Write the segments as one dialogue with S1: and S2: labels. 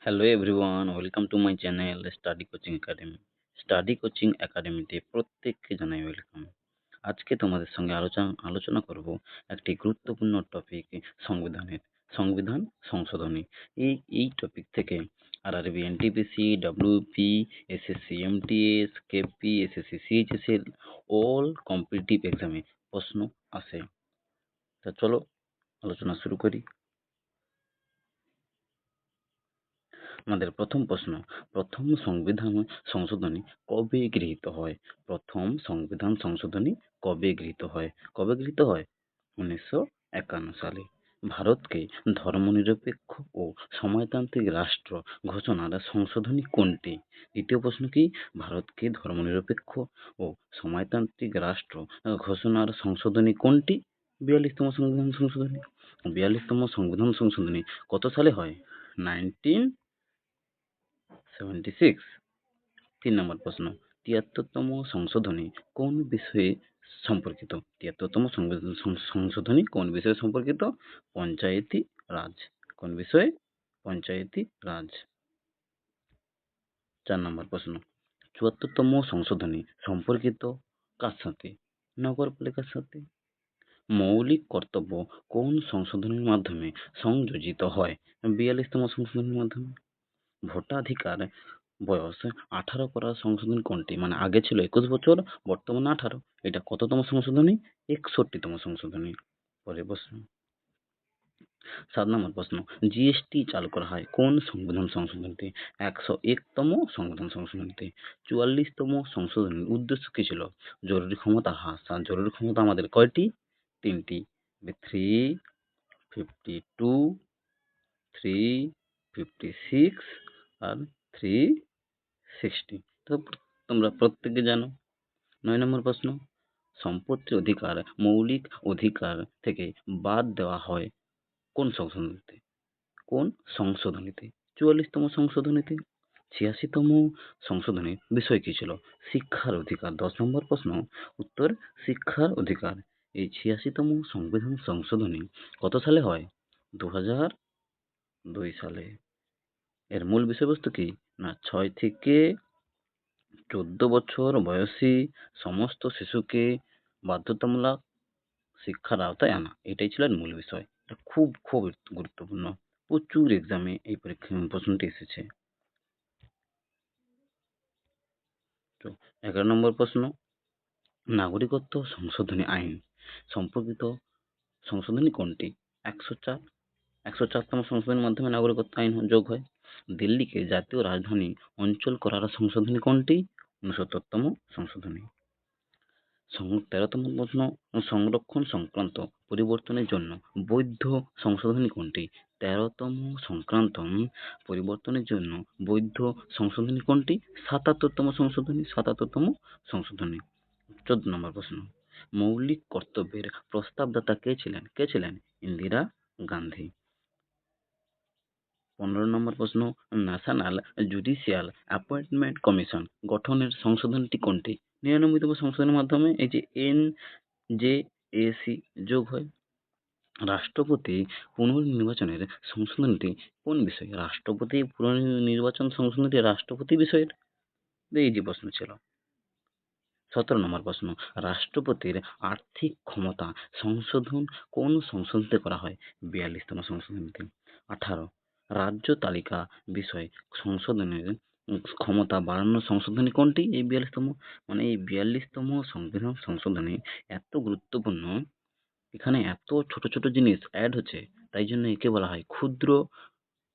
S1: Hello everyone, welcome to my channel study coaching academy. Study coaching একাডেমিতে প্রত্যেককে জানাই welcome. আজকে তোমাদের সঙ্গে আলোচনা করব একটি গুরুত্বপূর্ণ টপিক, সংবিধান সংশোধনী। এই টপিক থেকে RRB, NTPC, WP, SSC MTS, KP, SSC CHSL all competitive এক্সামে প্রশ্ন আসে। তা চলো আলোচনা শুরু করি। আমাদের প্রথম প্রশ্ন, প্রথম সংবিধান সংশোধনী কবে গৃহীত হয়? প্রথম সংবিধান সংশোধনী কবে গৃহীত হয়? 1951 সালে। ভারতকে ধর্মনিরপেক্ষ ও সমাজতান্ত্রিক রাষ্ট্র ঘোষণার সংশোধনী কোনটি? দ্বিতীয় প্রশ্ন কি, ভারতকে ধর্মনিরপেক্ষ ও সমাজতান্ত্রিক রাষ্ট্র ঘোষণার সংশোধনী কোনটি? 42তম সংবিধান সংশোধনী। 42তম সংবিধান সংশোধনী কত সালে হয়? 1976। 3 নম্বর প্রশ্ন, 73তম সংশোধনী কোন বিষয়ে সম্পর্কিত? 73তম সংশোধনী কোন বিষয়ে সম্পর্কিত? পঞ্চায়েতি রাজ। কোন বিষয়ে? পঞ্চায়েতি রাজ। 4 নম্বর প্রশ্ন, 74তম সংশোধনী সম্পর্কিত কার সাথে? নগরপালিকার সাথে। মৌলিক কর্তব্য কোন সংশোধনীর মাধ্যমে সংযোজিত হয়? 42তম সংশোধনীর মাধ্যমে। ভোটাধিকার বয়স 18 করার সংশোধনী কোনটি? মানে আগে ছিল 21 বছর, বর্তমানে 18। এটা কততম সংশোধনী? 61তম সংশোধনী। পরের প্রশ্ন, 7 নম্বর প্রশ্ন, জিএসটি চালু করা হয় কোন সংবিধান সংশোধনীতে? 101তম সংবিধান সংশোধনীতে। 44তম সংশোধনীর উদ্দেশ্য কি ছিল? জরুরি ক্ষমতা হ্রাস। আর জরুরি ক্ষমতা আমাদের কয়টি? 3টি। 3, 52, 356 আর 360। তো তোমরা প্রত্যেকে জানো। 9 নম্বর প্রশ্ন, সম্পত্তির অধিকার মৌলিক অধিকার থেকে বাদ দেওয়া হয় কোন সংশোধনীতে? কোন সংশোধনীতে? 44তম সংশোধনীতে। 86তম সংশোধনীর বিষয় কি ছিল? শিক্ষার অধিকার। 10 নম্বর প্রশ্ন, উত্তর শিক্ষার অধিকার। এই 86তম সংবিধান সংশোধনী কত সালে হয়? 2002 সালে। এর মূল বিষয়বস্তু কি? না 6 থেকে 14 বছর বয়সী সমস্ত শিশুকে বাধ্যতামূলক শিক্ষার আওতায় আনা। এটাই ছিল এর মূল বিষয়। এটা খুব খুব গুরুত্বপূর্ণ। প্রচুর এক্সামে এই প্রশ্নটি এসেছে। তো 11 নম্বর প্রশ্ন, নাগরিকত্ব সংশোধনী আইন সম্পর্কিত সংশোধনী কোনটি? 104। 104তম সংশোধনীর মাধ্যমে নাগরিকত্ব আইন যোগ হয়। দিল্লিকে জাতীয় রাজধানী অঞ্চল করার সংশোধনী কোনটি? 69তম সংশোধনী। 13তম প্রশ্ন, সংরক্ষণ সংক্রান্ত পরিবর্তনের জন্য বৈধ সংশোধনী কোনটি? 13তম সংক্রান্ত পরিবর্তনের জন্য বৈধ সংশোধনী কোনটি? 77তম সংশোধনী। 77তম সংশোধনী। 14 নম্বর প্রশ্ন, মৌলিক কর্তব্যের প্রস্তাবদাতা কে ছিলেন? কে ছিলেন? ইন্দিরা গান্ধী। 15 নম্বর প্রশ্ন, ন্যাশনাল জুডিশিয়াল অ্যাপয়েন্টমেন্ট কমিশন গঠনের সংশোধনীটি কোনটি? 99তম সংশোধনের মাধ্যমে এই যে NJAC যোগ হয়। রাষ্ট্রপতি পুনর্নির্বাচনের সংশোধনীটি কোন বিষয়ে? রাষ্ট্রপতি পুনর্নির্বাচন সংশোধনীটি রাষ্ট্রপতি বিষয়ের। এই যে প্রশ্ন ছিল। 17 নম্বর প্রশ্ন, রাষ্ট্রপতির আর্থিক ক্ষমতা সংশোধন কোন সংশোধনীতে করা হয়? 42তম সংশোধনীতে। 18, রাজ্য তালিকা বিষয় সংশোধনের ক্ষমতা বাড়ানোর সংশোধনী কোনটি? এই 42তম। মানে এই 42তম সংবিধান সংশোধনী এত গুরুত্বপূর্ণ, এখানে এত ছোট ছোট জিনিস অ্যাড হচ্ছে, তাই জন্য একে বলা হয় ক্ষুদ্র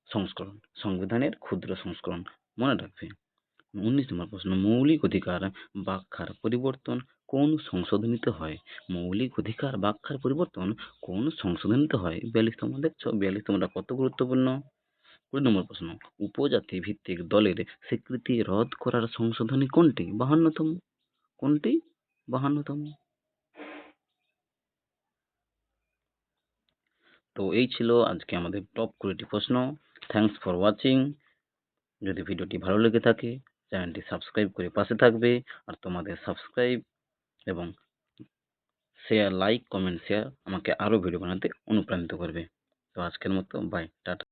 S1: সংস্করণ, সংবিধানের ক্ষুদ্র সংস্করণ। মনে রাখবে। 19 নম্বর প্রশ্ন, মৌলিক অধিকার ব্যাখ্যার পরিবর্তন কোন সংশোধনীতে হয়? মৌলিক অধিকার ব্যাখ্যার পরিবর্তন কোন সংশোধনীতে হয়? 42তম। দেখছো 42তমটা কত গুরুত্বপূর্ণ। 20 নম্বর প্রশ্ন, উপজাতি ভিত্তিক দলের স্বীকৃতি রদ করার সংশোধনী কোনটি? 52তম। কোনটি? 52তম। তো এই ছিল আজকে আমাদের টপ 20টি প্রশ্ন। Thanks for watching. যদি ভিডিওটি ভালো লেগে থাকে চ্যানেলটি সাবস্ক্রাইব করে পাশে থাকবে। আর তোমাদের সাবস্ক্রাইব এবং শেয়ার, লাইক, কমেন্ট, শেয়ার আমাকে আরও ভিডিও বানাতে অনুপ্রাণিত করবে। তো আজকের মতো বাই, টাটা।